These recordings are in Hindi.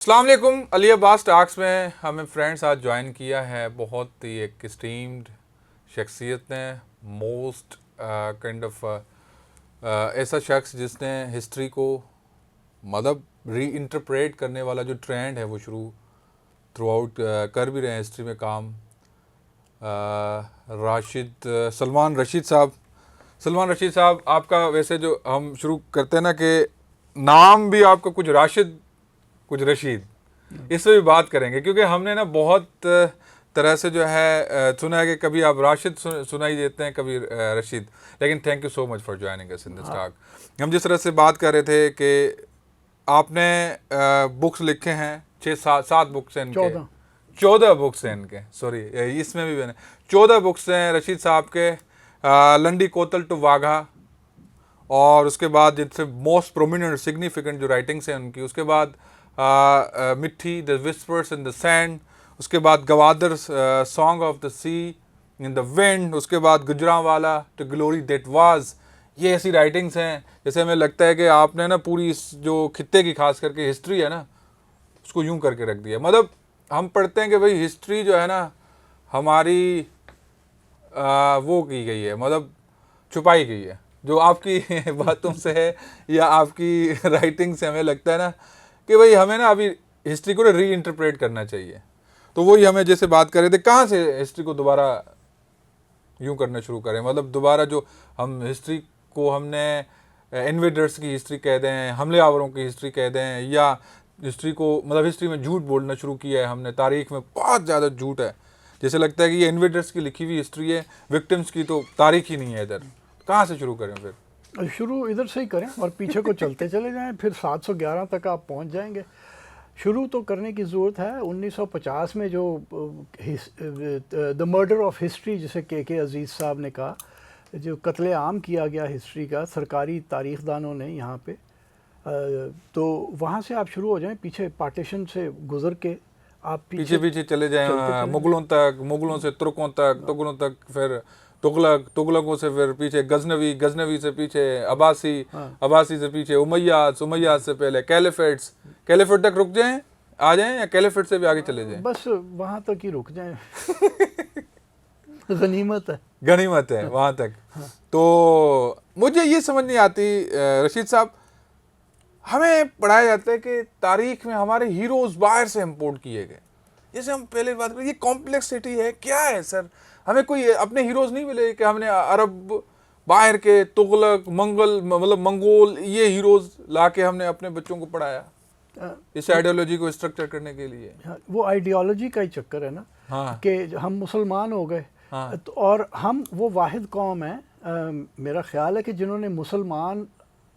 अस्सलाम वालेकुम। अली अब्बास टॉक्स में हमें फ्रेंड्स आज ज्वाइन किया है बहुत ही एक स्टीम्ड शख्सियत ने, मोस्ट काइंड ऑफ ऐसा शख्स जिसने हिस्ट्री को मतलब री इंटरप्रेट करने वाला जो ट्रेंड है वो शुरू थ्रू आउट कर भी रहे हैं हिस्ट्री में काम। सलमान रशीद साहब। सलमान रशीद साहब, आपका वैसे जो हम शुरू करते हैं ना कि नाम भी आपका कुछ राशिद कुछ रशीद, इससे भी बात करेंगे क्योंकि हमने ना बहुत तरह से जो है सुना है कि कभी आप राशिद सुनाई देते हैं, कभी रशीद। लेकिन thank you so much for joining us in this talk. हम जिस तरह से बात कर रहे थे कि आपने बुक्स लिखे हैं, 6-7 बुक्स हैं इनके, 14 बुक्स हैं इनके, सॉरी इसमें भी मैंने 14 बुक्स हैं रशीद साहब के। लंडी कोतल टू वाघा, और उसके बाद जिनसे मोस्ट प्रोमिनेंट सिग्निफिकेंट जो राइटिंग्स हैं उनकी, उसके बाद Mitti the whispers in the sand, उसके बाद Gwadar song of the sea in the wind, उसके बाद Gujranwala to glory that was. ये ऐसी राइटिंग्स हैं जैसे हमें लगता है कि आपने ना पूरी इस जो खित्ते की खास करके हिस्ट्री है ना उसको यूं करके रख दिया। मतलब हम पढ़ते हैं कि भाई हिस्ट्री जो है ना हमारी वो की गई है, मतलब छुपाई गई है, जो आपकी बातों से है या आपकी राइटिंग से हमें लगता है ना कि भाई हमें ना अभी हिस्ट्री को री इंटरप्रेट करना चाहिए। तो वही हमें जैसे बात कर रहे थे, कहाँ से हिस्ट्री को दोबारा यूं करना शुरू करें, मतलब दोबारा जो हम हिस्ट्री को हमने इन्वेडर्स की हिस्ट्री कह दें, हमले आवरों की हिस्ट्री कह दें, या हिस्ट्री को मतलब हिस्ट्री में झूठ बोलना शुरू किया है हमने, तारीख में बहुत ज़्यादा झूठ है। जैसे लगता है कि ये इन्वेडर्स की लिखी हुई हिस्ट्री है, विक्टिम्स की तो तारीख ही नहीं है। इधर कहाँ से शुरू करें फिर? शुरू इधर से ही करें और पीछे को चलते चले जाएं, फिर 711 तक आप पहुंच जाएंगे। शुरू तो करने की ज़रूरत है 1950 में जो द मर्डर ऑफ हिस्ट्री जिसे के अजीज़ साहब ने कहा, जो कत्ले आम किया गया हिस्ट्री का सरकारी तारीखदानों ने यहाँ पे, तो वहाँ से आप शुरू हो जाएं, पीछे पार्टीशन से गुज़र के आप पीछे चले जाएं मुगलों तक, मुगलों से तुर्कों तक, तुगलों तक, फिर तुगलकों से फिर पीछे गजनवी, गजनवी से पीछे अब्बासी, अब्बासी से पीछे उमैयाद, उमैयाद से पहले कैलिफेट्स, कैलिफेट तक रुक जाएं, आ जाएं, या कैलिफेट से भी आगे चले जाएं? बस वहाँ तक ही रुक जाएं। गनीमत है, गनीमत है वहाँ तक। तो मुझे ये समझ नहीं आती रशीद साहब, हमें पढ़ाया जाता है कि तारीख में हमारे हीरोज बाहर से इम्पोर्ट किए गए। जैसे हम पहले बात करें, ये कॉम्प्लेक्सिटी है क्या है सर? हमें कोई अपने हीरोज नहीं मिले कि हमने अरब बाहर के तुगलक मंगल मतलब मंगोल ये हीरोज ला के हमने अपने बच्चों को पढ़ाया इस आइडियोलॉजी को स्ट्रक्चर करने के लिए? वो आइडियोलॉजी का ही चक्कर है ना। हाँ। कि हम मुसलमान हो गए। हाँ। तो और हम वो वाहिद कौम है, मेरा ख्याल है कि जिन्होंने मुसलमान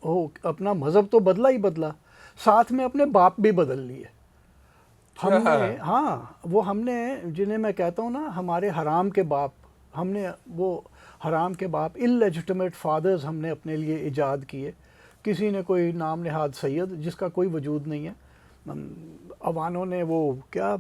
हो अपना मज़हब तो बदला ही बदला, साथ में अपने बाप भी बदल लिए हमने। हाँ, वो हमने जिन्हें मैं कहता हूँ ना हमारे हराम के बाप, हमने वो हराम के बाप इलेजिटिमेट फादर्स हमने अपने लिए इजाद किए। किसी ने कोई नाम नहाद सैयद जिसका कोई वजूद नहीं है, अवानों ने वो क्या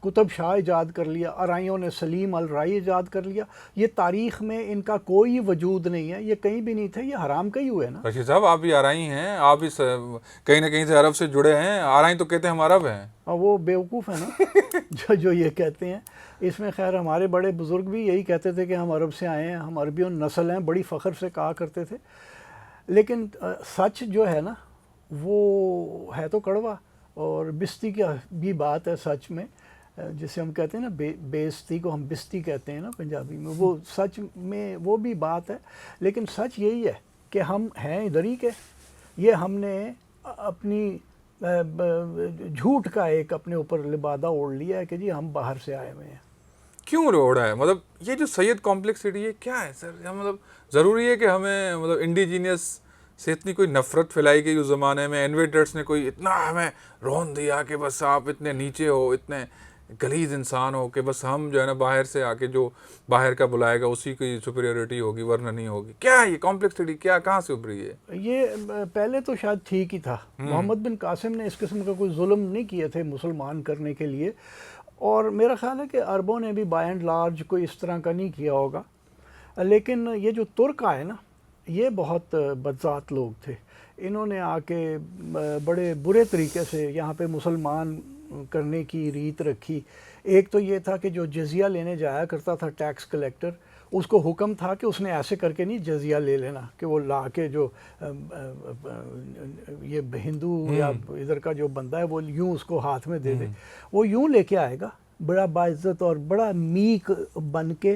कुतुब शाह इजाद कर लिया, अराइयों ने सलीम अल राई इजाद कर लिया। ये तारीख़ में इनका कोई वजूद नहीं है, ये कहीं भी नहीं थे, ये हराम के ही हुए ना। रशीद साहब, आप भी आराई हैं, आप भी कहीं ना कहीं से अरब से जुड़े हैं। आराई तो कहते हैं हम अरब हैं, और वो बेवकूफ़ है ना जो ये कहते हैं। इसमें खैर हमारे बड़े बुज़ुर्ग भी यही कहते थे कि हम अरब से आए हैं, हम अरबियों नस्ल हैं, बड़ी फ़ख्र से कहा करते थे। लेकिन सच जो है ना वो है तो कड़वा, और बिस्ती की भी बात है सच में, जिसे हम कहते हैं ना बेइज्जती को हम बिस्ती कहते हैं ना पंजाबी में, वो सच में वो भी बात है। लेकिन सच यही है कि हम हैं इधर ही के, ये हमने अपनी झूठ का एक अपने ऊपर लिबादा ओढ़ लिया है कि जी हम बाहर से आए हुए हैं। क्यों ओढ़ा है? मतलब ये जो सैयद कॉम्प्लेक्सिटी है क्या है सर? मतलब ज़रूरी है कि हमें मतलब इंडिजीनियस से इतनी कोई नफ़रत फैलाई गई उस ज़माने में, इन्वेडर्स ने कोई इतना हमें रोन दिया कि बस आप इतने नीचे हो, इतने गलीज इंसान हो कि बस हम जो है ना बाहर से आके जो बाहर का बुलाएगा उसी की सुपीरियरिटी होगी वरना नहीं होगी? क्या है ये कॉम्प्लेक्सिटी, क्या कहाँ से उभरी है? ये पहले तो शायद ठीक ही था, मोहम्मद बिन कासिम ने इस किस्म का कोई जुल्म नहीं किए थे मुसलमान करने के लिए, और मेरा ख्याल है कि अरबों ने भी बाय एंड लार्ज कोई इस तरह का नहीं किया होगा। लेकिन ये जो तुर्क आए ना, ये बहुत बदज़ात लोग थे। इन्होंने आके बड़े बुरे तरीके से यहाँ पे मुसलमान करने की रीत रखी। एक तो ये था कि जो जजिया लेने जाया करता था टैक्स कलेक्टर, उसको हुक्म था कि उसने ऐसे करके नहीं जजिया ले लेना कि वो ला के जो ये हिंदू या इधर का जो बंदा है वो यूं उसको हाथ में दे दे। वो यूं लेके आएगा बड़ा बाइज्जत और बड़ा मीक बन के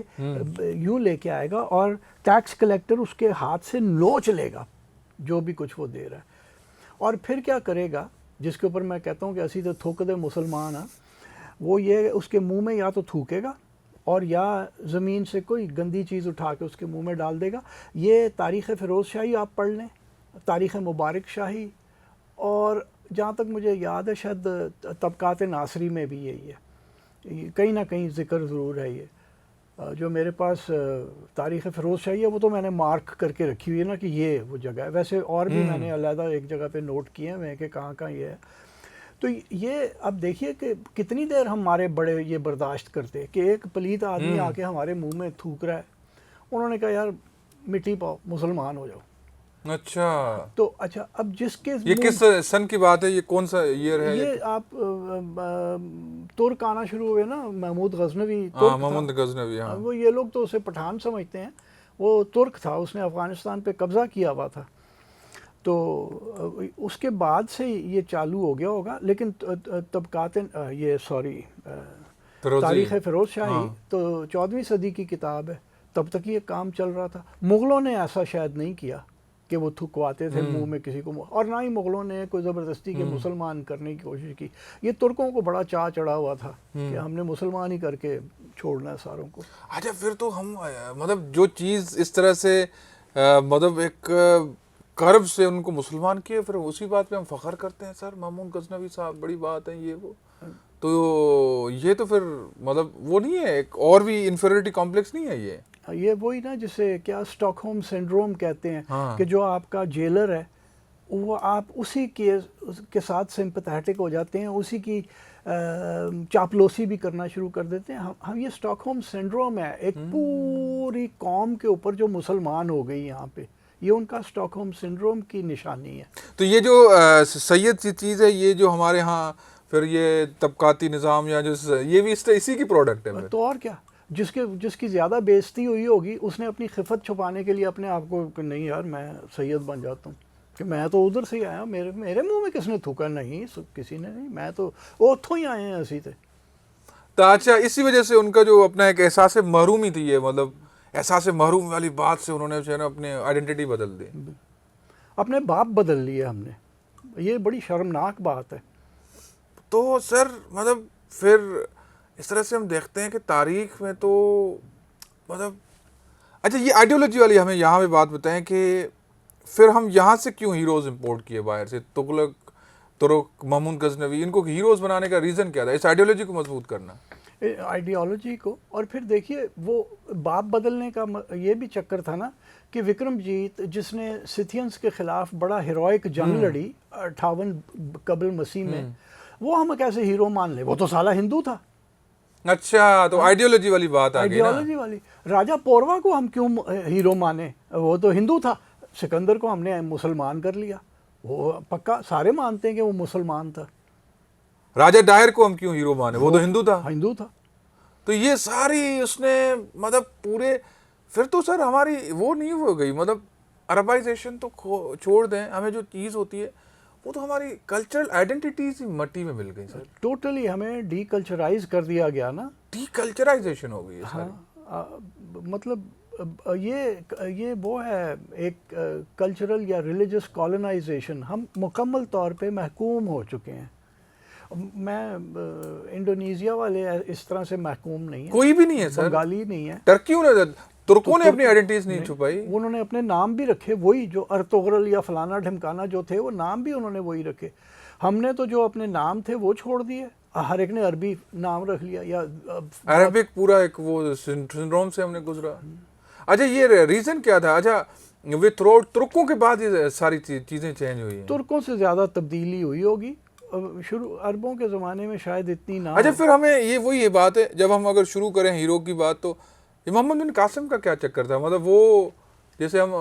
यूं लेके आएगा और टैक्स कलेक्टर उसके हाथ से नोच लेगा जो भी कुछ वो दे रहा है। और फिर क्या करेगा, जिसके ऊपर मैं कहता हूँ कि असी तो थूक दे मुसलमान हाँ, वो ये उसके मुंह में या तो थूकेगा और या ज़मीन से कोई गंदी चीज़ उठा के उसके मुंह में डाल देगा। ये तारीख़ फ़िरोज़ शाही आप पढ़ लें, तारीख़ मुबारक शाही, और जहाँ तक मुझे याद है शायद तबक़ात नासरी में भी यही है, कहीं ना कहीं ज़िक्र ज़रूर है ये। जो मेरे पास तारीख़ फ़िरोज़ शाही है वो तो मैंने मार्क करके रखी हुई है ना कि ये वो जगह है। वैसे और भी मैंने अलग एक जगह पे नोट किए हैं कि कहाँ कहाँ ये है। तो ये अब देखिए कि कितनी देर हमारे बड़े ये बर्दाश्त करते कि एक पलीत आदमी आके हमारे मुंह में थूक रहा है। उन्होंने कहा यार मिट्टी पाओ, मुसलमान हो जाओ। अच्छा, तो अच्छा, अब जिसके ये किस सन की बात है, ये कौन सा ईयर है? ये आप तुर्क आना शुरू हुए ना, महमूद गजनवी महमूद गजनवी, हाँ। वो ये लोग तो उसे पठान समझते हैं, वो तुर्क था, उसने अफ़गानिस्तान पे कब्ज़ा किया हुआ था। तो उसके बाद से ये चालू हो गया होगा। लेकिन तबक़ात ये सॉरी तारीख़ फ़िरोज़ शाही तो 14वीं सदी की किताब है, तब तक ये काम चल रहा था। मुग़लों ने ऐसा शायद नहीं किया कि वो थुकवाते थे मुंह में किसी को, और ना ही मुग़लों ने कोई ज़बरदस्ती के मुसलमान करने की कोशिश की। ये तुर्कों को बड़ा चाह चढ़ा हुआ था कि हमने मुसलमान ही करके छोड़ना है सारों को। अच्छा, फिर तो हम मतलब जो चीज़ इस तरह से मतलब एक कर्ब से उनको मुसलमान किए, फिर उसी बात पे हम फ़ख्र करते हैं सर, महमूद गजनवी साहब बड़ी बात है ये वो। तो ये तो फिर मतलब वो नहीं है, एक और भी इन्फीरियरिटी कॉम्प्लेक्स नहीं है ये वही ना जिसे क्या स्टॉकहोम सिंड्रोम कहते हैं। हाँ। कि जो आपका जेलर है वो आप उसी के साथ सिंपैथेटिक हो जाते हैं, उसी की चापलूसी भी करना शुरू कर देते हैं। हम ये स्टॉकहोम सिंड्रोम है, एक पूरी कौम के ऊपर जो मुसलमान हो गई यहाँ पे, ये उनका स्टॉकहोम सिंड्रोम की निशानी है। तो ये जो सैयद सी चीज़ है, ये जो हमारे यहाँ फिर ये तबकाती निज़ाम या जो ये भी इसी की प्रोडक्ट है। तो और क्या, जिसकी ज़्यादा बेइज्जती हुई होगी उसने अपनी खिफत छुपाने के लिए अपने आप को, नहीं यार मैं सैयद बन जाता हूँ कि मैं तो उधर से ही आया, मेरे मुंह में किसने थूका? नहीं, किसी ने नहीं, मैं तो उथों ही आए हैं असी थे। तो अच्छा, इसी वजह से उनका जो अपना एक एहसास महरूमी थी, ये मतलब एहसास महरूम वाली बात से उन्होंने जो है ना अपनी आइडेंटिटी बदल दी, अपने बाप बदल लिए हमने। ये बड़ी शर्मनाक बात है। तो सर मतलब फिर इस तरह से हम देखते हैं कि तारीख में तो मतलब अच्छा, ये आइडियोलॉजी वाली हमें यहाँ पे बात बताएं कि फिर हम यहाँ से क्यों हीरोज़ इंपोर्ट किए बाहर से? तुगलक, तुर्क, महमूद गजनवी, इनको हीरोज़ बनाने का रीज़न क्या था? इस आइडियोलॉजी को मजबूत करना, आइडियोलॉजी को। और फिर देखिए वो बाप बदलने का ये भी चक्कर था ना कि विक्रमजीत जिसने सिथियंस के ख़िलाफ़ बड़ा हीरोइक जंग लड़ी 58 कबल मसीह में, वो हम कैसे हीरो मान ले? वो तो साला हिंदू था। अच्छा, तो आइडियोलॉजी वाली बात आ गई ना। आइडियोलॉजी वाली। राजा पोरवा को हम क्यों हीरो माने? वो तो हिंदू था। सिकंदर को हमने मुसलमान कर लिया, वो पक्का सारे मानते हैं कि वो मुसलमान था। राजा डायर को हम क्यों हीरो माने? वो तो हिंदू था। हिंदू था। तो ये सारी उसने मतलब पूरे, फिर तो सर हमारी वो नहीं हो गई, मतलब अरबाइजेशन तो छोड़ दें, हमें जो चीज़ होती है वो तो हमारी कल्चरल आइडेंटिटीज ही मट्टी में मिल गई सर। टोटली हमें डीकल्चराइज कर दिया गया ना। डीकल्चराइजेशन हो गई। हाँ, मतलब ये वो है एक कल्चरल या रिलीजियस कॉलोनाइजेशन। हम मुकम्मल तौर पे महकूम हो चुके हैं। मैं इंडोनेशिया वाले इस तरह से महकूम नहीं है, कोई भी नहीं है सर, बंगाली नहीं है, टर्कियों ने, तुर्कों ने अपनी आइडेंटिटीज नहीं छुपाई। उन्होंने अपने नाम भी रखे वही, जो अर्तुगरुल या फलाना ढिमकाना जो थे वो नाम भी उन्होंने वही रखे। हमने तो जो अपने नाम थे वो छोड़ दिए, हर एक ने अरबी नाम रख लिया या अरबिक पूरा एक वो सिंड्रोम से हमने गुजरा। अच्छा, ये रीज़न क्या था? अच्छा, वे तुर्कों के बाद ये सारी चीज़ें चेंज हुई हैं। तुर्कों से ज़्यादा तब्दीली हुई होगी, शुरू अरबों के ज़माने में शायद इतनी ना। अच्छा, फिर हमें ये बात है, जब हम अगर शुरू करें हीरो की बात, तो मोहम्मद बिन कासिम का क्या चक्कर था? मतलब वो जैसे हम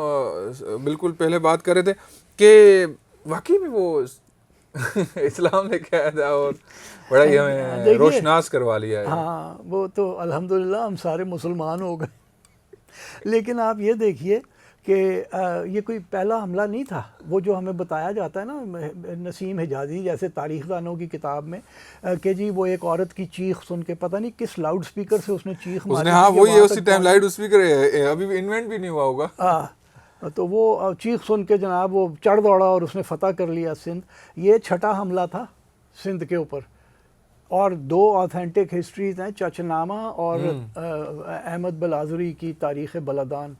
बिल्कुल पहले बात कर रहे थे कि वाकई में वो इस्लाम ने क्या था और बड़ा ही हमें देखिए, रोशनास करवा लिया है। हाँ, वो तो अल्हम्दुलिल्लाह हम सारे मुसलमान हो गए। लेकिन आप ये देखिए कि ये कोई पहला हमला नहीं था। वो जो हमें बताया जाता है ना, नसीम हिजाज़ी जैसे तारीख़दानों की किताब में, कि जी वो एक औरत की चीख सुन के पता नहीं किस लाउड स्पीकर से उसने चीख मारी उसने, थी हाँ कि वही है, वहाँ उसी तक टाइम पहुँच लाइट स्पीकर अभी इन्वेंट भी नहीं हुआ होगा। तो वो चीख सुन के जनाब वो चढ़ दौड़ा और उसने फतह कर लिया सिंध। ये छठा हमला था सिंध के ऊपर। और दो ऑथेंटिक हिस्ट्रीज हैं, चचनामा और अहमद बलाजुरी की तारीख़ बलदान।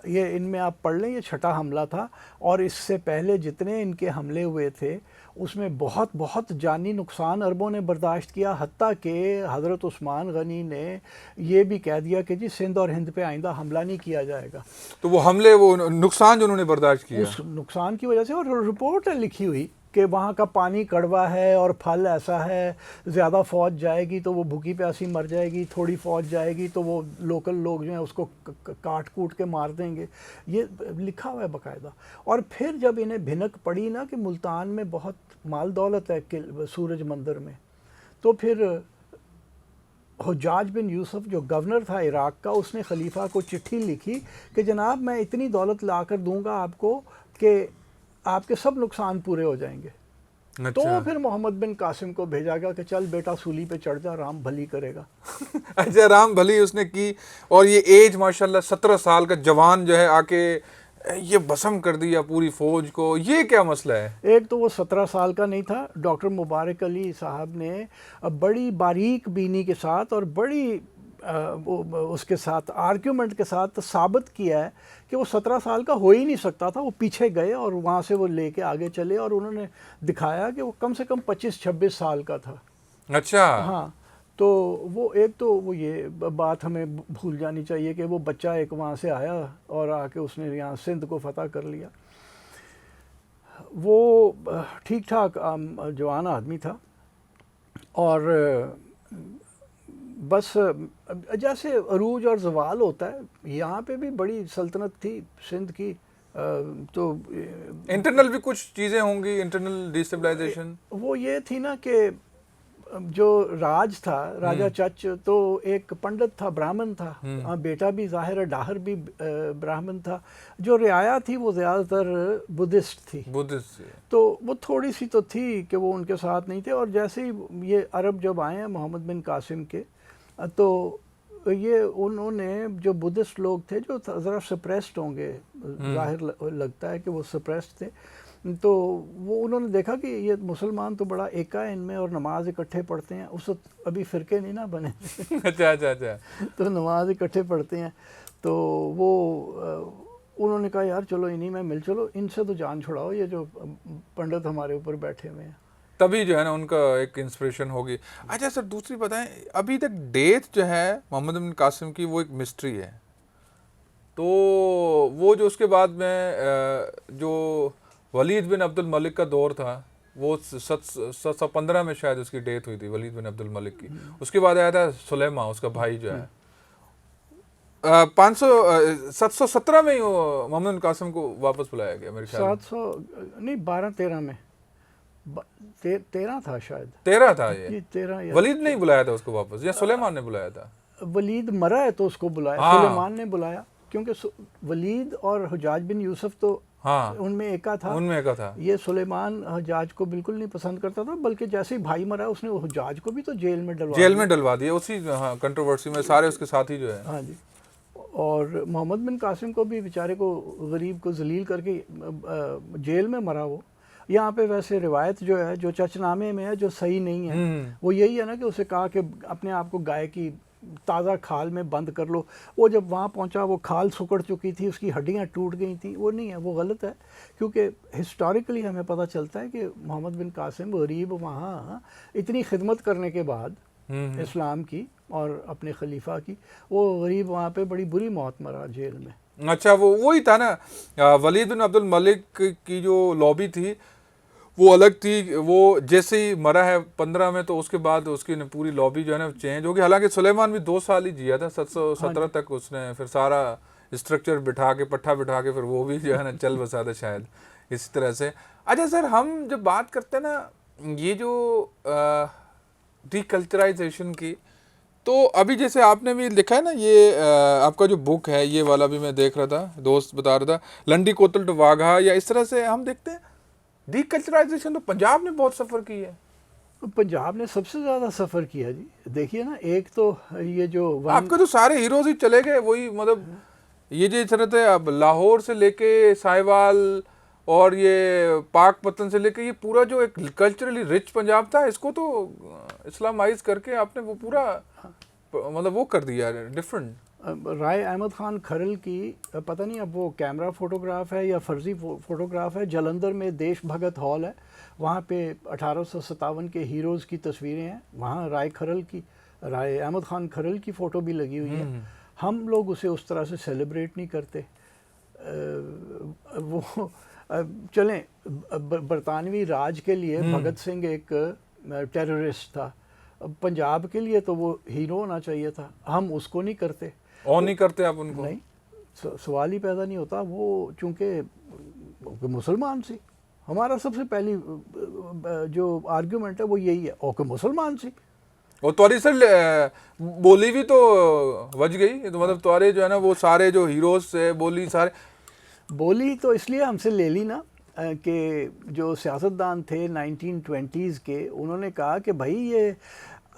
ये इनमें आप पढ़ लें, ये छठा हमला था। और इससे पहले जितने इनके हमले हुए थे उसमें बहुत बहुत जानी नुकसान अरबों ने बर्दाश्त किया। हत्ता कि हज़रत उस्मान गनी ने ये भी कह दिया कि जी सिंध और हिंद पे आइंदा हमला नहीं किया जाएगा। तो वो हमले, वो नुकसान जो उन्होंने बर्दाश्त किया, उस नुकसान की वजह से, और रिपोर्ट है लिखी हुई कि वहाँ का पानी कड़वा है और फल ऐसा है, ज़्यादा फ़ौज जाएगी तो वो भूखी प्यासी मर जाएगी, थोड़ी फ़ौज जाएगी तो वो लोकल लोग जो हैं उसको काट कूट के मार देंगे। ये लिखा हुआ है बाकायदा। और फिर जब इन्हें भिनक पड़ी ना कि मुल्तान में बहुत माल दौलत है सूरज मंदिर में, तो फिर हुज्जाज बिन यूसुफ जो गवर्नर था इराक़ का, उसने खलीफा को चिट्ठी लिखी कि जनाब मैं इतनी दौलत ला कर दूँगा आपको कि आपके सब नुकसान पूरे हो जाएंगे। अच्छा। तो फिर मोहम्मद बिन कासिम को भेजा गया कि चल बेटा सूली पे चढ़ जा, राम भली करेगा। अच्छा, राम भली उसने की। और ये एज माशाल्लाह 17 साल का जवान जो है आके ये भस्म कर दिया पूरी फौज को, ये क्या मसला है? एक तो वो 17 साल का नहीं था। डॉक्टर मुबारक अली साहब ने बड़ी बारीक बीनी के साथ और बड़ी उसके साथ आर्ग्यूमेंट के साथ साबित किया है कि वो 17 साल का हो ही नहीं सकता था। वो पीछे गए और वहाँ से वो लेके आगे चले और उन्होंने दिखाया कि वो कम से कम 25-26 साल का था। अच्छा। हाँ, तो वो एक तो वो ये बात हमें भूल जानी चाहिए कि वो बच्चा एक वहाँ से आया और आके उसने यहाँ सिंध को फतह कर लिया। वो ठीक ठाक जवान आदमी था और बस जैसे अरूज और जवाल होता है, यहाँ पे भी बड़ी सल्तनत थी सिंध की। तो इंटरनल भी कुछ चीज़ें होंगी, इंटरनल डिस्टेबलाइजेशन। वो ये थी ना कि जो राज था, राजा चच तो एक पंडित था, ब्राह्मण था, बेटा भी ज़ाहिर है डाहर भी ब्राह्मण था। जो रियाया थी वो ज़्यादातर बुद्धिस्ट थी। बुद्धिस्ट। तो वो थोड़ी सी तो थी कि वो उनके साथ नहीं थे। और जैसे ही ये अरब जब आए हैं मोहम्मद बिन कासिम के, तो ये उन्होंने जो बुद्धिस्ट लोग थे जो ज़रा सप्रेस्ड होंगे, ज़ाहिर लगता है कि वो सप्रेस्ड थे, तो वो उन्होंने देखा कि ये मुसलमान तो बड़ा एका है इनमें और नमाज इकट्ठे पढ़ते हैं। उस वक्त अभी फ़िरके नहीं ना बने। अच्छा अच्छा अच्छा। तो नमाज इकट्ठे पढ़ते हैं। तो वो उन्होंने कहा यार चलो इन्हीं में मिल चलो, इनसे तो जान छुड़ाओ, ये जो पंडित हमारे ऊपर बैठे हुए हैं। तभी जो है ना उनका एक इंस्पिरेशन होगी। अच्छा सर, दूसरी बताएं, अभी तक डेथ जो है मोहम्मद बिन कासिम की वो एक मिस्ट्री है। तो वो जो उसके बाद में जो वलीद बिन अब्दुल मलिक का दौर था, वो 715 में शायद उसकी डेथ हुई थी, वलीद बिन अब्दुल मलिक की। उसके बाद आया था सुलेमा, उसका भाई जो है। 717 में ही मोहम्मद बिन कासिम को वापस बुलाया गया मेरे ख्याल में। 700 नहीं, 12-13 में 13 था शायद। 13 था ये 13 वलीद ने ही बुलाया था उसको वापस, या सुलेमान ने बुलाया था? वलीद मरा है तो उसको बुलाया, सुलेमान ने बुलाया, क्योंकि वलीद और हुज्जाज बिन यूसुफ तो हाँ उनमें एका था। उनमें एका था। ये सुलेमान हुज्जाज को बिल्कुल नहीं पसंद करता था, बल्कि जैसे ही भाई मरा उसने हुज्जाज को भी तो जेल में डलवा दिया उसी कंट्रोवर्सी में, सारे उसके साथी जो है। हाँ जी। और मोहम्मद बिन कासिम को भी बेचारे को, गरीब को जलील करके जेल में मरा वो। यहाँ पे वैसे रिवायत जो है, जो चचनामे में है, जो सही नहीं है, वो यही है ना कि उसे कहा कि अपने आप को गाय की ताज़ा खाल में बंद कर लो। वो जब वहाँ पहुँचा वो खाल सुकड़ चुकी थी, उसकी हड्डियाँ टूट गई थी। वो नहीं है, वो गलत है, क्योंकि हिस्टोरिकली हमें पता चलता है कि मोहम्मद बिन कासिम गरीब वहाँ इतनी खिदमत करने के बाद इस्लाम की और अपने खलीफा की, वो गरीब वहाँ पे बड़ी बुरी मौत मरा जेल में। अच्छा, वो वही था ना, वलीद बिन अब्दुल मलिक की जो लॉबी थी वो अलग थी। वो जैसे ही मरा है 15 में, तो उसके बाद उसकी पूरी लॉबी जो है ना चेंज होगी। हालांकि सुलेमान भी 2 साल ही जिया था, 717 तक उसने फिर सारा स्ट्रक्चर बिठा के, पट्ठा बिठा के फिर वो भी जो है ना चल बसा था शायद। इस तरह से। अच्छा सर, हम जब बात करते हैं ना ये जो डीकल्चराइजेशन की, तो अभी जैसे आपने भी लिखा है ना ये आपका जो बुक है ये वाला भी मैं देख रहा था, दोस्त बता रहा था, लंडी कोतल टू वाघा, या इस तरह से हम देखते हैं डीकल्चराइजेशन तो पंजाब ने बहुत सफ़र की है। पंजाब ने सबसे ज़्यादा सफ़र किया जी। देखिए ना, एक तो ये जो आपके तो सारे हीरोज ही चले गए, वही मतलब ये जो तरह थे, अब लाहौर से लेके साहिवाल और ये पाकपतन से लेके ये पूरा जो एक कल्चरली रिच पंजाब था, इसको तो इस्लामाइज करके आपने वो पूरा मतलब वो कर दिया डिफरेंट। राय अहमद ख़ान खरल की पता नहीं अब वो कैमरा फोटोग्राफ है या फर्जी फोटोग्राफ है, जलंधर में देश भगत हॉल है, वहाँ पे 1857 के हीरोज़ की तस्वीरें हैं, वहाँ राय अहमद ख़ान खरल की फ़ोटो भी लगी हुई है। हम लोग उसे उस तरह से सेलिब्रेट नहीं करते। वो चलें, बरतानवी राज के लिए भगत सिंह एक टेररिस्ट था, पंजाब के लिए तो वो हीरो होना चाहिए था, हम उसको नहीं करते। और नहीं करते आप उनको? नहीं, सवाल ही पैदा नहीं होता। वो चूँकि मुसलमान सी, हमारा सबसे पहली जो आर्ग्यूमेंट है वो यही है, ओके मुसलमान सी। और तुम्हारी सर बोली भी तो बच गई, तो मतलब तुम्हारे जो है ना वो सारे जो हीरोज से बोली, सारे बोली तो इसलिए हमसे ले ली ना कि जो सियासतदान थे 1920s के, उन्होंने कहा कि भाई ये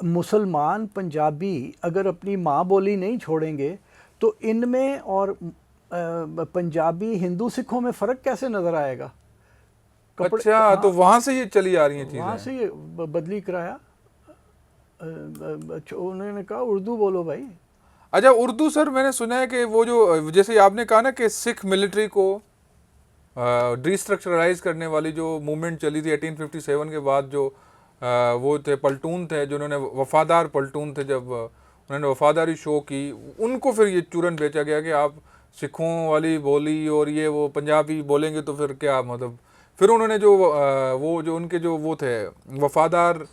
मुसलमान पंजाबी अगर अपनी माँ बोली नहीं छोड़ेंगे तो इनमें और पंजाबी हिंदू सिखों में फ़र्क कैसे नज़र आएगा। अच्छा, हाँ, तो वहाँ से ये चली आ रही हैं चीज़ें, वहाँ से ये बदली कराया। उन्होंने कहा उर्दू बोलो भाई। अच्छा, उर्दू सर मैंने सुना है कि वो जो जैसे आपने कहा ना कि सिख मिलिट्री को डिस्ट्रक्चराइज करने वाली जो मूवमेंट चली थी 1857 के बाद, जो वो थे पल्टून थे, जो उन्होंने वफादार पल्टून थे, जब उन्होंने वफादारी शो की, उनको फिर ये चूरन बेचा गया कि आप सिखों वाली बोली और ये वो पंजाबी बोलेंगे तो फिर क्या, मतलब फिर उन्होंने जो वो जो उनके जो वो थे वफादार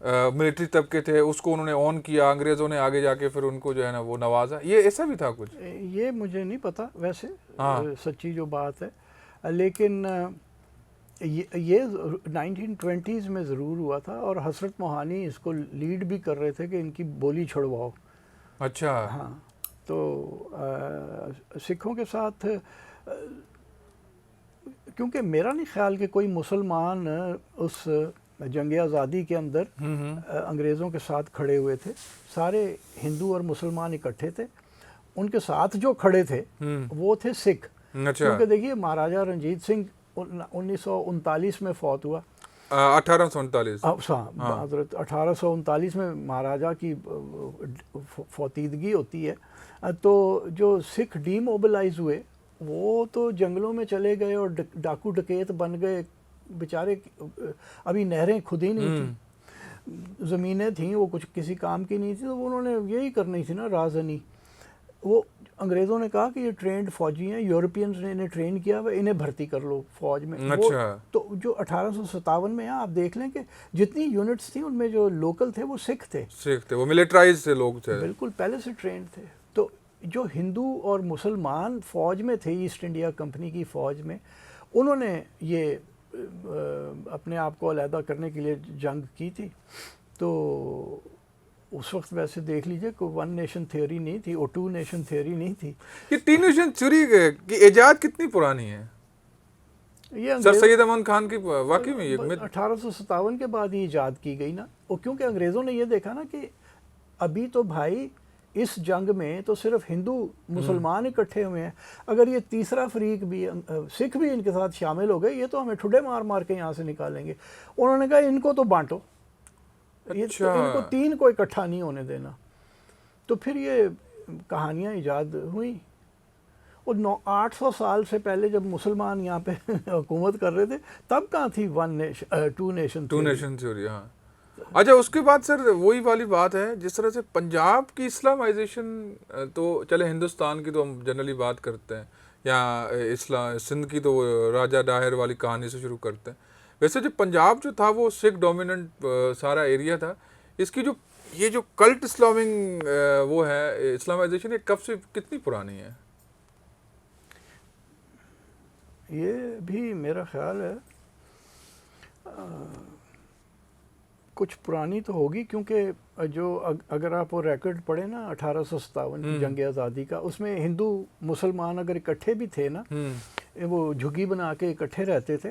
मिलिट्री तबके थे उसको उन्होंने ऑन किया, अंग्रेज़ों ने आगे जाके फिर उनको जो है ना वो नवाजा, ये ऐसा भी था कुछ? ये मुझे नहीं पता वैसे, हाँ। सच्ची जो बात है, लेकिन ये 1920s में ज़रूर हुआ था और हसरत मोहानी इसको लीड भी कर रहे थे कि इनकी बोली छुड़वाओ। अच्छा। हाँ, तो सिखों के साथ क्योंकि मेरा नहीं ख्याल कि कोई मुसलमान उस जंग आज़ादी के अंदर अंग्रेज़ों के साथ खड़े हुए थे, सारे हिंदू और मुसलमान इकट्ठे थे। उनके साथ जो खड़े थे वो थे सिख। अच्छा। क्योंकि देखिए महाराजा रणजीत सिंह 1939 में फौत हुआ, 1839। हाँ, हजरत 1839 में महाराजा की फौतीदगी होती है। तो जो सिख डीमोबिलाइज हुए वो तो जंगलों में चले गए और डाकू डकैत बन गए बेचारे। अभी नहरें खुद ही नहीं थी, ज़मीनें थीं वो कुछ किसी काम की नहीं थी, तो उन्होंने यही करनी थी ना राजनी। वो अंग्रेज़ों ने कहा कि ये ट्रेंड फ़ौजी हैं, यूरोपियंस ने इन्हें ट्रेन किया हुआ, इन्हें भर्ती कर लो फ़ौज में। अच्छा। तो जो 1857 में है आप देख लें कि जितनी यूनिट्स थी उनमें जो लोकल थे वो सिख थे, वो मिलिट्राइज से लोग थे, बिल्कुल पहले से ट्रेंड थे। तो जो हिंदू और मुसलमान फ़ौज में थे ईस्ट इंडिया कंपनी की फ़ौज में, उन्होंने ये अपने आप को अलहदा करने के लिए जंग की थी। तो उस वक्त वैसे देख लीजिए कोई वन नेशन थ्योरी नहीं थी और टू नेशन थ्योरी नहीं थी। ये तीन नेशन थ्योरी की इजाद कितनी पुरानी है? ये सर सैयद अमन खान की वाकई में ये 1857 के बाद ही इजाद की गई ना, और क्योंकि अंग्रेज़ों ने ये देखा ना कि अभी तो भाई इस जंग में तो सिर्फ हिंदू मुसलमान इकट्ठे हुए हैं, अगर ये तीसरा फरीक भी सिख भी इनके साथ शामिल हो गए ये तो हमें ठुडे मार मार के यहाँ से निकालेंगे। उन्होंने कहा इनको तो बांटो, ये तो इनको तीन को इकट्ठा नहीं होने देना। तो फिर ये कहानियाँ इजाद हुई। और 800 साल से पहले जब मुसलमान यहाँ पे हुकूमत कर रहे थे तब कहाँ थी टू नेशन थ्योरी। हाँ। अच्छा, उसके बाद सर वही वाली बात है, जिस तरह से पंजाब की इस्लामाइजेशन, तो चले हिंदुस्तान की तो हम जनरली बात करते हैं, या सिंध की तो राजा डाहिर वाली कहानी से शुरू करते हैं। वैसे जो पंजाब जो था वो सिख डोमिनेंट सारा एरिया था। इसकी जो ये जो कल्ट इस्लामिंग वो है इस्लामाइजेशन, ये कब से कितनी पुरानी है? ये भी मेरा ख्याल है कुछ पुरानी तो होगी, क्योंकि जो अगर आप वो रिकॉर्ड पढ़े ना 1857 की जंग आज़ादी का, उसमें हिंदू मुसलमान अगर इकट्ठे भी थे ना, वो झुग्गी बना के इकट्ठे रहते थे,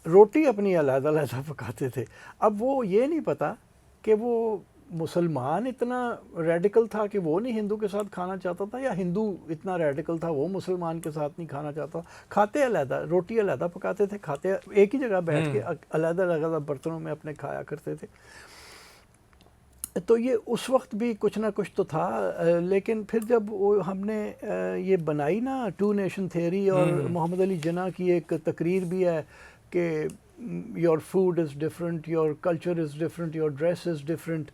रोटी अपनी अलग-अलग पकाते थे। अब वो ये नहीं पता कि वो मुसलमान इतना रेडिकल था कि वो नहीं हिंदू के साथ खाना चाहता था, या हिंदू इतना रेडिकल था वो मुसलमान के साथ नहीं खाना चाहता। खाते अलग, रोटी अलग पकाते थे, खाते एक ही जगह बैठ के अलग अलग बर्तनों में अपने खाया करते थे। तो ये उस वक्त भी कुछ ना कुछ तो था, लेकिन फिर जब वो हमने ये बनाई ना टू नेशन थ्योरी, और मोहम्मद अली जिन्ना की एक तकरीर भी है कि your food is different, your culture is different, your dress is different,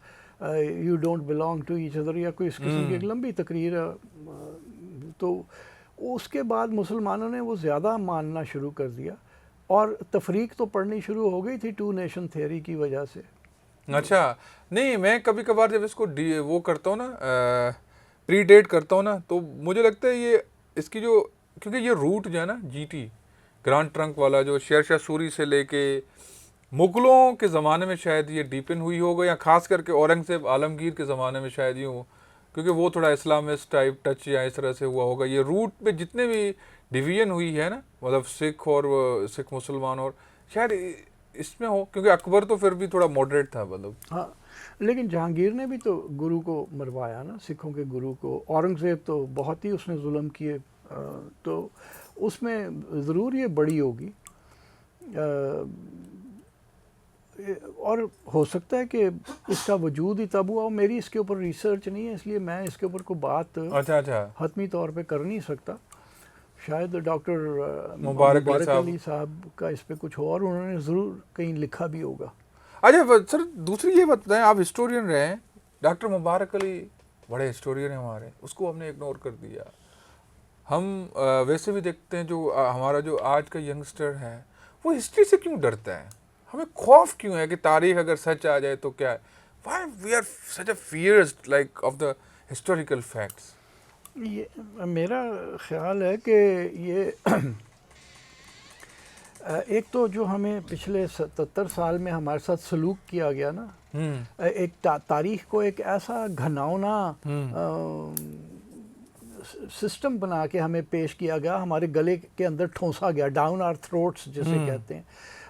you don't belong to each other, या कोई इस किस्म की एक लंबी तकरीर है। तो उसके बाद मुसलमानों ने वो ज़्यादा मानना शुरू कर दिया, और तफरीक तो पड़नी शुरू हो गई थी टू नेशन थ्योरी की वजह से। अच्छा, नहीं मैं कभी कभार जब इसको वो करता हूँ ना, प्रीडेट करता हूँ ना, तो मुझे लगता है ये इसकी जो, क्योंकि ये रूट जो है ना जीटी ग्रांड ट्रंक वाला, जो शेरशाह सूरी से लेके मुगलों के ज़माने में शायद ये डीपन हुई होगा, या ख़ास करके औरंगज़ेब आलमगीर के ज़माने में शायद यूँ, क्योंकि वो थोड़ा इस्लामिस्ट टाइप टच या इस तरह से हुआ होगा। ये रूट पे जितने भी डिवीजन हुई है ना, मतलब सिख और सिख मुसलमान, और शायद इसमें हो, क्योंकि अकबर तो फिर भी थोड़ा मॉडरेट था मतलब। हाँ, लेकिन जहांगीर ने भी तो गुरु को मरवाया ना, सिखों के गुरु को। औरंगज़ेब तो बहुत ही उसने जुल्म किए, तो उसमें ज़रूर ये बड़ी होगी, और हो सकता है कि इसका वजूद ही तब हुआ। मेरी इसके ऊपर रिसर्च नहीं है, इसलिए मैं इसके ऊपर कोई बात हतमी तौर पे कर नहीं सकता। शायद डॉक्टर मुबारक अली साहब का इस पे कुछ हो, और उन्होंने ज़रूर कहीं लिखा भी होगा। अच्छा सर, दूसरी ये बताएं, आप हिस्टोरियन रहे हैं, डॉक्टर मुबारक अली बड़े हिस्टोरियन हैं हमारे, उसको हमने इग्नोर कर दिया। हम वैसे भी देखते हैं जो हमारा जो आज का यंगस्टर है वो हिस्ट्री से क्यों डरता है, हमें खौफ क्यों है कि तारीख अगर सच आ जाए तो क्या है, why we are such a fierce like of the historical facts. ये मेरा ख्याल है कि ये एक तो जो हमें पिछले 77 साल में हमारे साथ सलूक किया गया ना, एक तारीख को एक ऐसा घनावना सिस्टम बना के हमें पेश किया गया, हमारे गले के अंदर ठोंसा गया, डाउन आवर थ्रोट्स जिसे कहते हैं।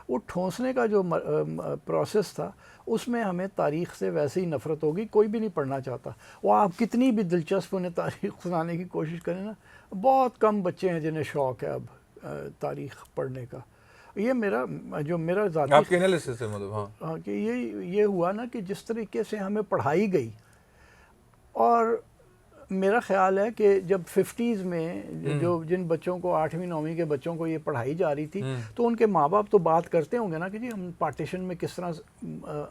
वो ठोंसने का जो प्रोसेस था, उसमें हमें तारीख़ से वैसे ही नफ़रत होगी, कोई भी नहीं पढ़ना चाहता। वो आप कितनी भी दिलचस्प उन्हें तारीख़ सुनाने की कोशिश करें ना, बहुत कम बच्चे हैं जिन्हें शौक़ है अब तारीख़ पढ़ने का। ये मेरा जो मेरा ज़ाती आपके एनालिसिस है मतलब, हाँ, कि ये हुआ ना कि जिस तरीके से हमें पढ़ाई गई, और मेरा ख्याल है कि जब 50s में जो जिन बच्चों को 8वीं 9वीं के बच्चों को ये पढ़ाई जा रही थी, तो उनके माँ बाप तो बात करते होंगे ना कि जी हम पार्टीशन में किस तरह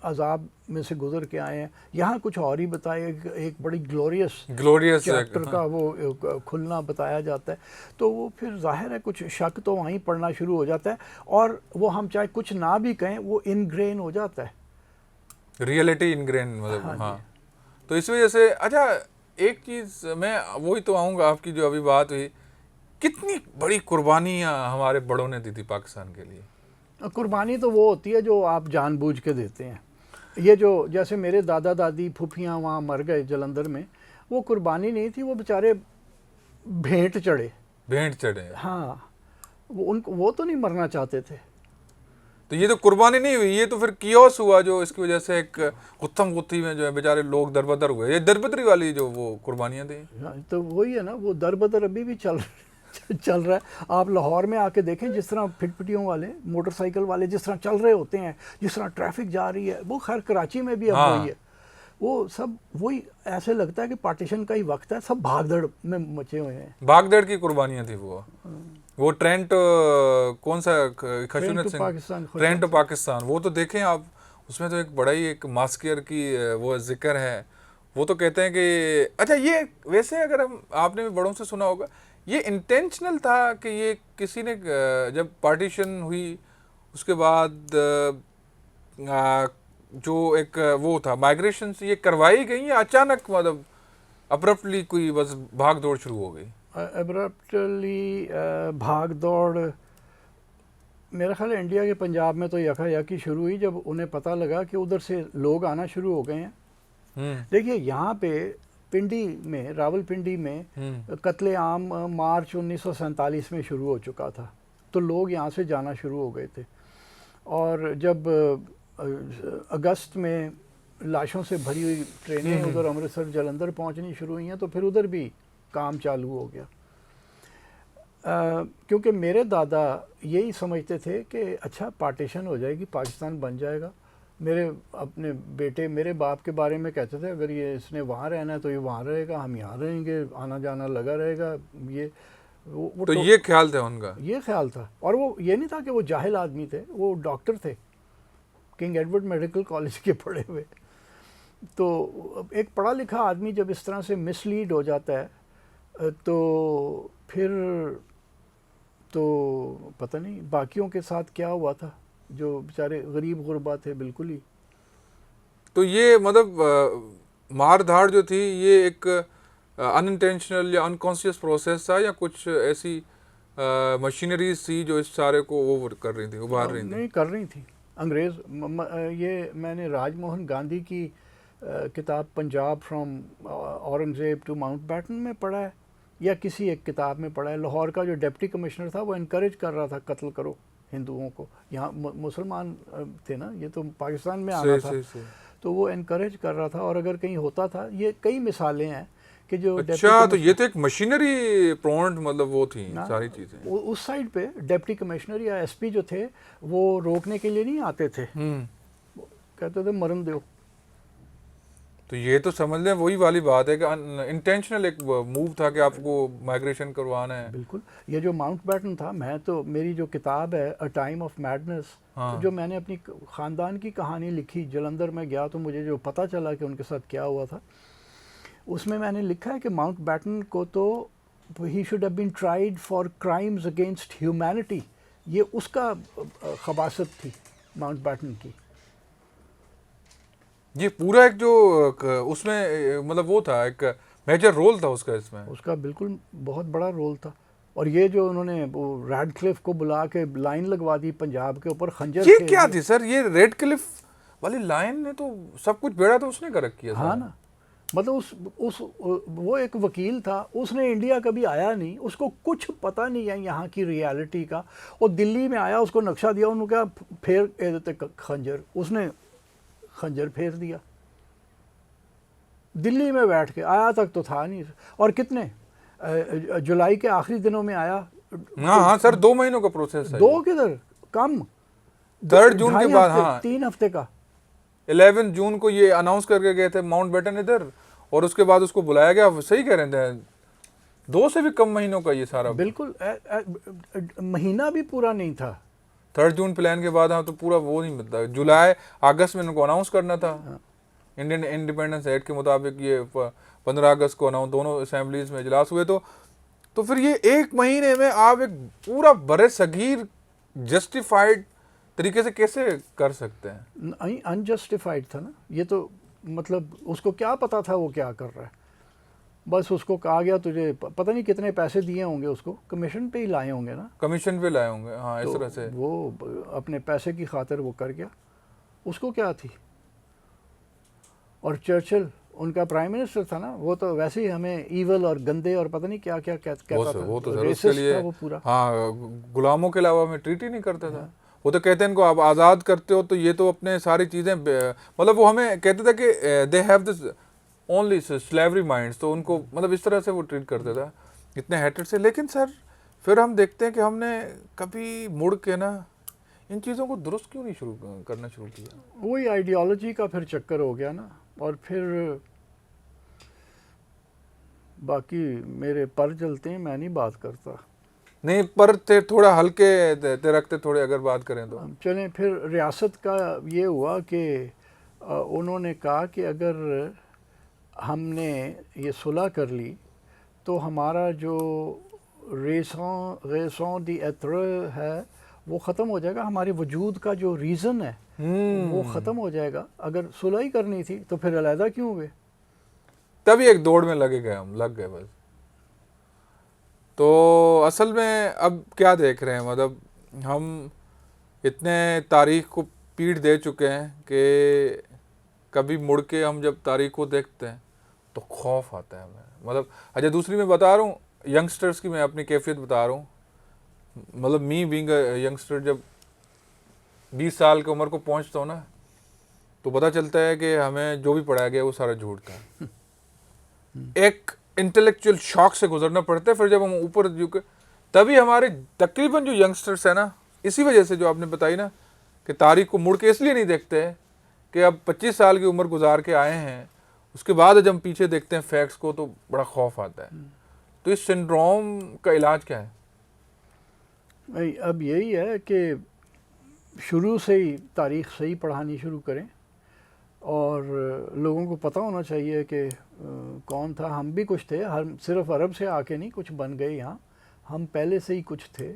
अजाब में से गुजर के आए हैं। यहाँ कुछ और ही बताया, एक बड़ी ग्लोरियस चैप्टर का वो खुलना बताया जाता है, तो वो फिर जाहिर है कुछ शक तो वहीं पढ़ना शुरू हो जाता है, और वो हम चाहे कुछ ना भी कहें वो इनग्रेन हो जाता है, रियलिटी इनग्रेन मतलब। हाँ, तो इस वजह से अच्छा एक चीज़ मैं वही तो आऊँगा, आपकी जो अभी बात हुई, कितनी बड़ी कुर्बानियाँ हमारे बड़ों ने दी थी पाकिस्तान के लिए। कुर्बानी तो वो होती है जो आप जानबूझ के देते हैं। ये जो जैसे मेरे दादा दादी फूफियाँ वहाँ मर गए जलंधर में, वो कुर्बानी नहीं थी, वो बेचारे भेंट चढ़े। हाँ, वो तो नहीं मरना चाहते थे। तो ये तो कुर्बानी नहीं हुई, ये तो फिर कियोस हुआ, जो इसकी वजह से एक गुत्थम गुत्थी में जो है बेचारे लोग दरबदर हुए। ये दरबदरी वाली जो वो कुर्बानियाँ थी, तो वही है ना, वो दरबदर अभी भी चल रहा है। आप लाहौर में आके देखें, जिस तरह फिटपिटियों वाले मोटरसाइकिल वाले जिस तरह चल रहे होते हैं, जिस तरह ट्रैफिक जा रही है, वो खैर कराची में भी अब वही है। वो सब वही, ऐसे लगता है कि पार्टीशन का ही वक्त है, सब भागदड़ में मचे हुए हैं। भागदड़ की कुर्बानियाँ थी वो ट्रेंट कौन सा खशूनत सिंह, ट्रेंट टू पाकिस्तान, वो तो देखें आप, उसमें तो एक बड़ा ही एक मास्कियर की वो जिक्र है। वो तो कहते हैं कि अच्छा ये वैसे अगर हम, आपने भी बड़ों से सुना होगा, ये इंटेंशनल था कि ये किसी ने जब पार्टीशन हुई उसके बाद जो एक वो था माइग्रेशन से ये करवाई गई, या अचानक मतलब अब्रप्टली कोई बस भाग दौड़ शुरू हो गई? एब्रप्टली भाग दौड़ मेरा ख्याल है इंडिया के पंजाब में तो यकायकी शुरू हुई जब उन्हें पता लगा कि उधर से लोग आना शुरू हो गए हैं। देखिए यहाँ पे पिंडी में, रावलपिंडी में कत्लेआम मार्च 1947 में शुरू हो चुका था, तो लोग यहाँ से जाना शुरू हो गए थे। और जब अगस्त में लाशों से भरी हुई ट्रेनें उधर अमृतसर जलंधर पहुँचनी शुरू हुई हैं, तो फिर उधर भी काम चालू हो गया। क्योंकि मेरे दादा यही समझते थे कि अच्छा पार्टीशन हो जाएगी, पाकिस्तान बन जाएगा। मेरे अपने बेटे मेरे बाप के बारे में कहते थे अगर ये इसने वहाँ रहना है तो ये वहाँ रहेगा, हम यहाँ रहेंगे, आना जाना लगा रहेगा। ये वो तो ये ख्याल था उनका, ये ख्याल था। और वो ये नहीं था कि वो जाहिल आदमी थे, वो डॉक्टर थे, किंग एडवर्ड मेडिकल कॉलेज के पढ़े हुए। तो एक पढ़ा लिखा आदमी जब इस तरह से मिसलीड हो जाता है तो फिर तो पता नहीं बाकियों के साथ क्या हुआ था जो बेचारे गरीब गुरबा थे बिल्कुल ही। तो ये मतलब मार धाड़ जो थी ये एक अनइंटेंशनल या अनकॉन्शियस प्रोसेस था या कुछ ऐसी मशीनरीज थी जो इस सारे को ओवर कर रही थी, उभार रही थी? नहीं कर रही थी अंग्रेज़। ये मैंने राजमोहन गांधी की किताब Punjab from Aurangzeb to Mountbatten में पढ़ा है या किसी एक किताब में पढ़ा है। लाहौर का जो डिप्टी कमिश्नर था वो इनकरेज कर रहा था कत्ल करो हिंदुओं को। यहाँ मुसलमान थे ना, ये तो पाकिस्तान में आना था, तो वो इनकरेज कर रहा था। और अगर कहीं होता था, ये कई मिसालें हैं कि जो अच्छा, तो ये तो एक मशीनरी प्रोन्ट मतलब वो थी सारी चीजें। उस साइड पे डिप्टी कमिश्नर या एसपी जो थे वो रोकने के लिए नहीं आते थे, कहते थे मरन दो। तो ये तो समझ लें वही वाली बात है कि इंटेंशनल एक मूव था कि आपको माइग्रेशन करवाना है। बिल्कुल। ये जो माउंटबैटन था, मैं तो मेरी जो किताब है अ टाइम ऑफ मैडनेस, जो मैंने अपनी ख़ानदान की कहानी लिखी, जलंधर में गया तो मुझे जो पता चला कि उनके साथ क्या हुआ था, उसमें मैंने लिखा है कि माउंटबैटन को तो he should have been tried for crimes against humanity. ये उसका खबासत थी माउंटबैटन की। ये पूरा एक जो उसमें मतलब वो था, एक मेजर रोल था उसका इसमें। उसका बिल्कुल बहुत बड़ा रोल था। और ये जो उन्होंने वो रेडक्लिफ को बुला के लाइन लगवा दी पंजाब के ऊपर खंजर। ये क्या थी सर? ये रेडक्लिफ वाली लाइन ने तो सब कुछ बेड़ा तो उसने कर रखी है। हाँ ना, मतलब उस वो एक वकील था, उसने इंडिया कभी आया नहीं, उसको कुछ पता नहीं है यहाँ की रियलिटी का। वो दिल्ली में आया, उसको नक्शा दिया, उन्होंने कहा फेर देते खंजर, उसने खंजर फेर दिया। दिल्ली में बैठ के आया तक तो था नहीं। और कितने जुलाई के आखिरी दिनों में आया। हाँ सर, 2 महीनों का प्रोसेस है। 2 किधर, कम 3 जून के बाद। हाँ, 3 हफ्ते का। 11 जून को ये अनाउंस करके गए थे माउंटबेटन इधर, और उसके बाद उसको बुलाया गया। सही कह रहे थे, 2 से भी कम महीनों का ये सारा। बिल्कुल महीना भी पूरा नहीं था। 3 जून प्लान के बाद। हाँ, तो पूरा वो नहीं मतलब जुलाई अगस्त में उनको अनाउंस करना था। इंडियन इंडिपेंडेंस एक्ट के मुताबिक ये 15 अगस्त को अनाउंस, दोनों असेंबलीज में इजलास हुए। तो फिर ये 1 महीने में आप एक पूरा बड़े सगीर जस्टिफाइड तरीके से कैसे कर सकते हैं? अनजस्टिफाइड था ना ये तो। मतलब उसको क्या पता था वो क्या कर रहा है? बस उसको कहा गया तुझे पता नहीं कितने पैसे दिए होंगे, उसको कमीशन पे ही लाए होंगे ना। कमीशन पे लाए होंगे, हाँ, इस तरह से। वो अपने पैसे की खातिर वो कर गया, उसको क्या थी। और चर्चिल उनका प्राइम मिनिस्टर था ना, वो तो वैसे ही हमें ईवल और गंदे और पता नहीं क्या क्या कहता था। वो तो सर उसके लिए वो पूरा, हाँ, गुलामों के अलावा में ट्रीट ही नहीं करता था। वो तो कहते हैं इनको आप आज़ाद करते हो तो ये तो अपने सारी चीज़ें, मतलब वो हमें कहते थे कि they have this only slavery minds, तो उनको मतलब इस तरह से वो ट्रीट करते था, इतने हेटेड से। लेकिन सर फिर हम देखते हैं कि हमने कभी मुड़ के ना इन चीज़ों को दुरुस्त क्यों नहीं करना शुरू किया? वही आइडियोलॉजी का फिर चक्कर हो गया ना। और फिर बाकी मेरे पर चलते हैं, मैं नहीं बात करता। नहीं, पर थोड़ा हल्के रखते थोड़े अगर बात करें तो। चलें, फिर रियासत का ये हुआ कि उन्होंने कहा कि अगर हमने ये सुलह कर ली तो हमारा जो रेसों दी एत्र है वो ख़त्म हो जाएगा, हमारे वजूद का जो रीज़न है वो ख़त्म हो जाएगा। अगर सुलह ही करनी थी तो फिर अलहदा क्यों हुए? तभी एक दौड़ में लग गए बस। तो असल में अब क्या देख रहे हैं, मतलब हम इतने तारीख को पीठ दे चुके हैं कि कभी मुड़ के हम जब तारीख को देखते हैं तो खौफ आता है हमें। मतलब अच्छा, दूसरी मैं बता रहा हूँ यंगस्टर्स की, मैं अपनी कैफियत बता रहा हूँ। मतलब मी बीइंग यंगस्टर, जब 20 साल की उम्र को पहुँचता हूँ ना, तो पता चलता है कि हमें जो भी पढ़ाया गया वो सारा झूठ था। एक इंटेलेक्चुअल शॉक से गुजरना पड़ता है। फिर जब हम ऊपर झुके, तभी हमारे तकरीबन जो यंगस्टर्स है ना, इसी वजह से जो आपने बताई ना कि तारीख को मुड़ के इसलिए नहीं देखते हैं कि अब 25 साल की उम्र गुजार के आए हैं, उसके बाद जब हम पीछे देखते हैं फैक्ट्स को तो बड़ा खौफ आता है। तो इस सिंड्रोम का इलाज क्या है? अब यही है कि शुरू से ही तारीख़ सही पढ़ानी शुरू करें और लोगों को पता होना चाहिए कि कौन था। हम भी कुछ थे, हम सिर्फ अरब से आके नहीं कुछ बन गए यहाँ, हम पहले से ही कुछ थे,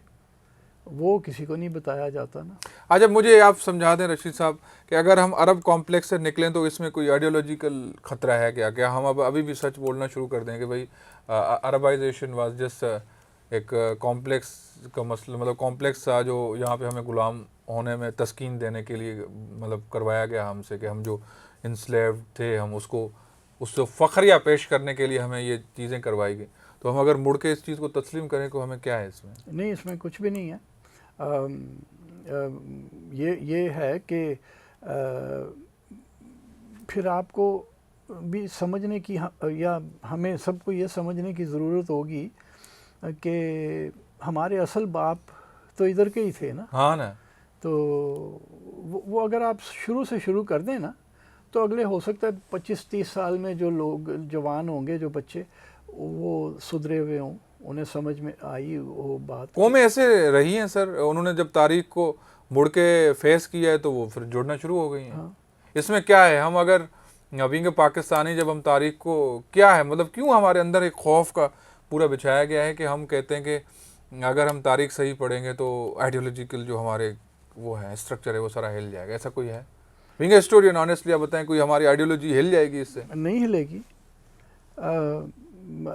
वो किसी को नहीं बताया जाता ना। अच्छा, मुझे आप समझा दें रशीद साहब कि अगर हम अरब कॉम्प्लेक्स से निकलें तो इसमें कोई आइडियोलॉजिकल ख़तरा है क्या? क्या हम अब अभी भी सच बोलना शुरू कर दें कि भाई अरबाइजेशन वाज जस्ट एक कॉम्प्लेक्स का मसला, मतलब कॉम्प्लेक्स था जो यहाँ पे हमें गुलाम होने में तस्कीन देने के लिए मतलब करवाया गया हमसे, कि हम जो इंस्लेव्ड थे हम उससे फ़ख्रिया पेश करने के लिए हमें ये चीज़ें करवाई गई। तो हम अगर मुड़ के इस चीज़ को तस्लीम करें तो हमें क्या है इसमें? नहीं, इसमें कुछ भी नहीं है। ये है कि फिर आपको भी समझने की या हमें सबको ये समझने की ज़रूरत होगी कि हमारे असल बाप तो इधर के ही थे ना। हाँ ना। तो वो अगर आप शुरू से शुरू कर दें ना, तो अगले हो सकता है 25-30 साल में जो लोग जवान होंगे, जो बच्चे, वो सुधरे हुए हों, उन्हें समझ में आई वो बात। कौमें ऐसे रही हैं सर, उन्होंने जब तारीख को मुड़ के फेस किया है तो वो फिर जुड़ना शुरू हो गई हैं। हाँ। इसमें क्या है, हम अगर अभी के पाकिस्तानी जब हम तारीख को, क्या है मतलब क्यों हमारे अंदर एक खौफ का पूरा बिछाया गया है कि हम कहते हैं कि अगर हम तारीख सही पढ़ेंगे तो आइडियोलॉजिकल जो हमारे वो है स्ट्रक्चर है वो सारा हिल जाएगा? ऐसा कोई है? बीइंग ए हिस्टोरियन ऑनेस्टली आप बताएं, कोई हमारी आइडियोलॉजी हिल जाएगी इससे? नहीं हिलेगी।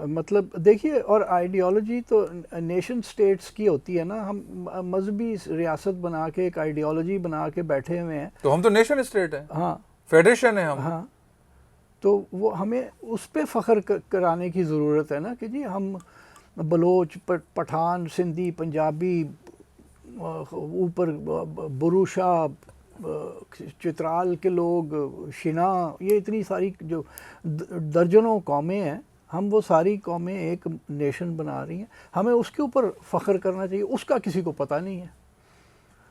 मतलब देखिए, और आइडियोलॉजी तो नेशन स्टेट्स की होती है ना। हम मजहबी रियासत बना के एक आइडियोलॉजी बना के बैठे हुए हैं। तो हम तो नेशन स्टेट हैं। हाँ, फेडरेशन है हम। हाँ, तो वो हमें उस पर फ़ख्र कराने की ज़रूरत है ना कि जी हम बलोच, पठान, सिंधी, पंजाबी, ऊपर बुरुशा, चित्राल के लोग, शिना, ये इतनी सारी जो दर्जनों कौमें हैं, हम वो सारी कौमें एक नेशन बना रही हैं। हमें उसके ऊपर फ़ख्र करना चाहिए। उसका किसी को पता नहीं है।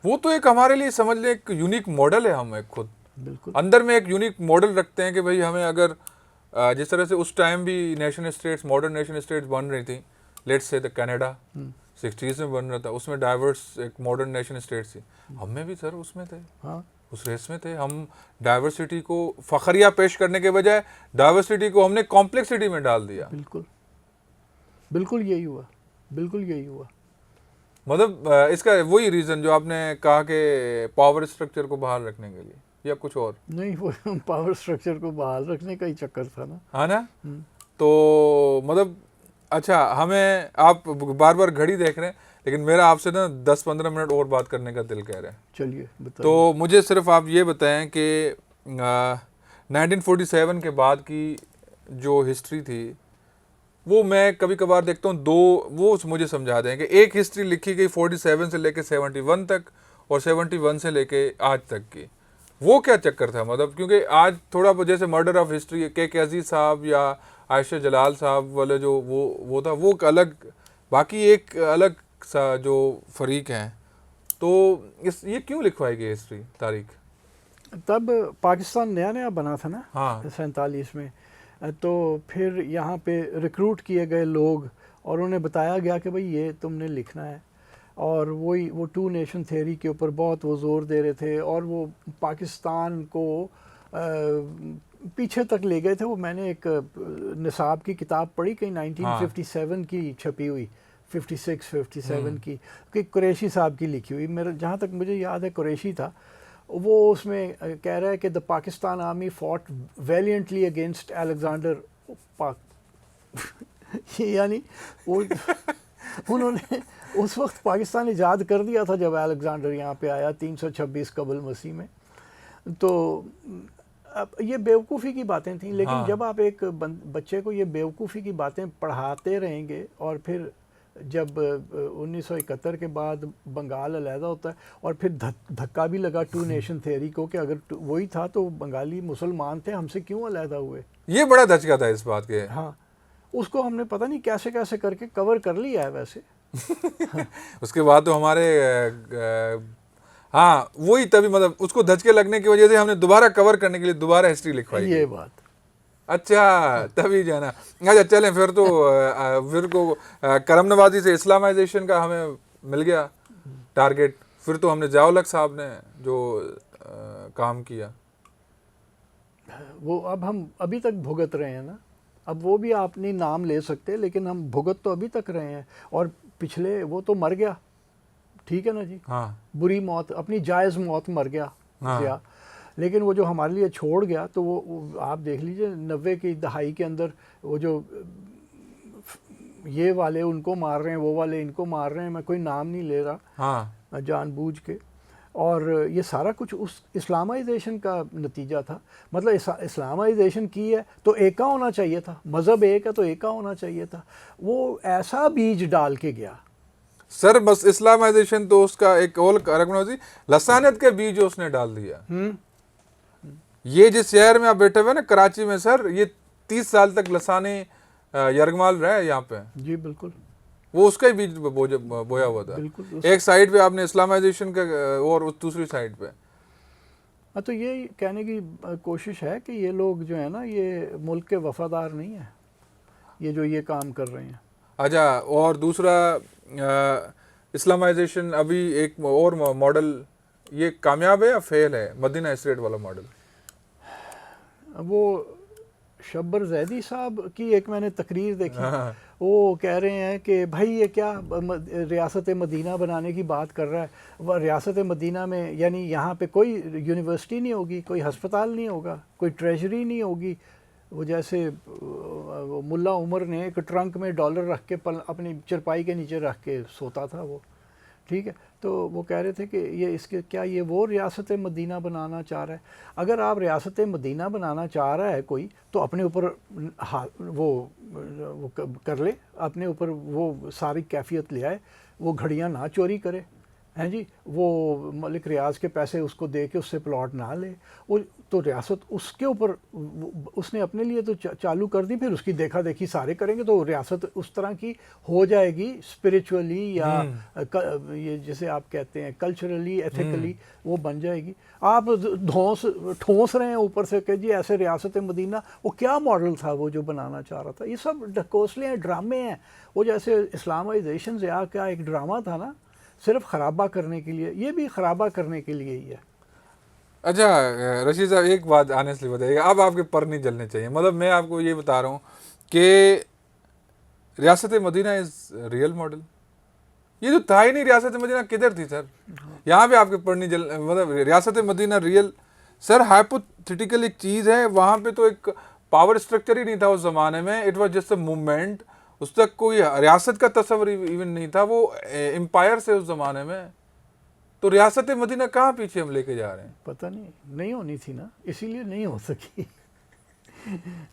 वो तो एक हमारे लिए समझ लें एक यूनिक मॉडल है। हम एक खुद बिल्कुल अंदर में एक यूनिक मॉडल रखते हैं कि भाई हमें अगर जिस तरह से उस टाइम भी nation states, modern nation states बन रही थी, let's say the Canada 60s में बन रहा था, उसमें डाइवर्स एक मॉडर्न नेशन स्टेट्स थी। हम में भी सर उसमें थे। हाँ, उस रेस में थे हम। डाइवर्सिटी को फखरिया पेश करने के बजाय डाइवर्सिटी को हमने कॉम्प्लेक्सिटी में डाल दिया। बिल्कुल बिल्कुल यही हुआ, बिल्कुल यही हुआ। मतलब इसका वही रीज़न जो आपने कहा कि पावर स्ट्रक्चर को बहाल रखने के लिए, या कुछ और? नहीं, वो पावर स्ट्रक्चर को बहाल रखने का ही चक्कर था ना। हाँ ना। तो मतलब अच्छा, हमें आप बार बार घड़ी देख रहे हैं, लेकिन मेरा आपसे ना 10-15 मिनट और बात करने का दिल कह रहा है। चलिए बताइए। तो मुझे सिर्फ आप ये बताएं कि 1947 के बाद की जो हिस्ट्री थी वो मैं कभी कभार देखता हूँ, दो वो मुझे समझा दें कि एक हिस्ट्री लिखी गई 47 से लेके 71 तक और 71 से लेके आज तक की, वो क्या चक्कर था? मतलब क्योंकि आज थोड़ा जैसे मर्डर ऑफ हिस्ट्री के अजीज साहब या आयशा जलाल साहब वाले जो वो था, वो अलग, बाकी एक अलग सा जो फरीक हैं। तो ये क्यों लिखवाई गई हिस्ट्री, तारीख? तब पाकिस्तान नया नया बना था ना। हाँ। 47 में। तो फिर यहाँ पे रिक्रूट किए गए लोग और उन्हें बताया गया कि भाई ये तुमने लिखना है, और वही वो टू नेशन थ्योरी के ऊपर बहुत वो ज़ोर दे रहे थे, और वो पाकिस्तान को पीछे तक ले गए थे। वो मैंने एक निसाब की किताब पढ़ी कहीं 1957 की छपी हुई, 56-57 की, कि कुरैशी साहब की लिखी हुई, मेरा जहाँ तक मुझे याद है कुरैशी था वो। उसमें कह रहा है कि the Pakistan army fought valiantly against Alexander पाक यानी वो उन्होंने उस वक्त पाकिस्तान इजाद कर दिया था जब अलेक्जेंडर यहाँ पे आया 326 कबल मसीह में। तो अब ये बेवकूफ़ी की बातें थी, लेकिन हाँ। जब आप एक बच्चे को ये बेवकूफ़ी की बातें पढ़ाते रहेंगे और फिर जब 1971 के बाद बंगाल अलहदा होता है और फिर धक्का भी लगा टू नेशन थ्योरी को कि अगर वही था तो बंगाली मुसलमान थे, हमसे क्यों अलहदा हुए। ये बड़ा धचका था इस बात के। हाँ, उसको हमने पता नहीं कैसे कैसे करके कवर कर लिया है वैसे। उसके बाद तो हमारे हाँ वही तभी मतलब उसको धचके लगने की वजह से हमने दोबारा कवर करने के लिए दोबारा हिस्ट्री लिखवाई ये बात। अच्छा तभी जो है ना। अच्छा चलें फिर तो फिर को करम नवाजी से इस्लामाइजेशन का हमें मिल गया टारगेट। फिर तो हमने ज़िया-उल-हक साहब ने जो काम किया वो अब हम अभी तक भुगत रहे हैं ना। अब वो भी आप नहीं नाम ले सकते, लेकिन हम भुगत तो अभी तक रहे हैं। और पिछले वो तो मर गया, ठीक है ना जी। हाँ बुरी मौत, अपनी जायज़ मौत मर गया ज़िया। लेकिन वो जो हमारे लिए छोड़ गया तो वो आप देख लीजिए 90 की दहाई के अंदर वो जो ये वाले उनको मार रहे हैं, वो वाले इनको मार रहे हैं, मैं कोई नाम नहीं ले रहा हाँ जानबूझ के। और ये सारा कुछ उस इस्लामाइजेशन का नतीजा था। मतलब इस्लामाइजेशन की है तो एका होना चाहिए था, मज़हब एक है तो एका होना चाहिए था। वो ऐसा बीज डाल के गया सर। बस इस्लामाइजेशन तो उसका एक और रकम लसानियत के बीज उसने डाल दिया। ये जिस शहर में आप बैठे हुए ना कराची में सर, ये 30 साल तक लसानी यरगमाल रहे यहाँ पे। जी बिल्कुल, वो उसका ही बीज बोया हुआ था। बिल्कुल। एक साइड पे आपने इस्लामाइजेशन का और उस दूसरी साइड पे। हाँ, तो ये कहने की कोशिश है कि ये लोग जो है ना ये मुल्क के वफादार नहीं है, ये जो ये काम कर रहे हैं। अच्छा, और दूसरा इस्लामाइजेशन अभी एक और मॉडल ये कामयाब है या फेल है, मदीना स्ट्रेट वाला मॉडल? वो शब्बर जैदी साहब की एक मैंने तकरीर देखी, वो कह रहे हैं कि भाई ये क्या रियासत मदीना बनाने की बात कर रहा है। वह रियासत मदीना में यानी यहाँ पे कोई यूनिवर्सिटी नहीं होगी, कोई हस्पताल नहीं होगा, कोई ट्रेजरी नहीं होगी। वो जैसे मुल्ला उमर ने एक ट्रंक में डॉलर रख के अपनी चरपाई के नीचे रख के सोता था वो, ठीक है। तो वो कह रहे थे कि ये इसके क्या ये वो रियासत मदीना बनाना चाह रहा है। अगर आप रियासत मदीना बनाना चाह रहा है कोई, तो अपने ऊपर वो कर ले, अपने ऊपर वो सारी कैफियत ले आए, वो घड़ियाँ ना चोरी करे, हैं जी, वो मलिक रियाज के पैसे उसको दे के उससे प्लॉट ना ले। वो तो रियासत उसके ऊपर उसने अपने लिए तो चालू कर दी, फिर उसकी देखा देखी सारे करेंगे तो रियासत उस तरह की हो जाएगी स्पिरिचुअली या ये जैसे आप कहते हैं कल्चरली एथिकली वो बन जाएगी। आप ठोंस रहे हैं ऊपर से कि जी ऐसे रियासत मदीना, वो क्या मॉडल था वो जो बनाना चाह रहा था। ये सब ढकोसले हैं, ड्रामे हैं। वो जैसे इस्लामाइजेशन ज़िया का एक ड्रामा था ना, सिर्फ खराबा करने के लिए, ये भी खराबा करने के लिए ही है। अच्छा रशीद साहब एक बात ऑनेस्टली बताइएगा, अब आपके पर नहीं जलने चाहिए। मतलब मैं आपको ये बता रहा हूँ कि रियासत मदीना इज़ रियल मॉडल। ये तो था ही नहीं, रियासत मदीना किधर थी सर? यहाँ पे आपके पर नहीं जल, मतलब रियासत मदीना रियल सर हाइपोथेटिकल एक चीज़ है। वहाँ पे तो एक पावर स्ट्रक्चर ही नहीं था उस ज़माने में। It was just a movement. उस तक कोई रियासत का तस्वर इवन नहीं था, वो एम्पायर से उस ज़माने में। तो रियासत मदीना कहाँ पीछे हम लेके जा रहे हैं? पता नहीं होनी थी ना, इसीलिए नहीं हो सकी।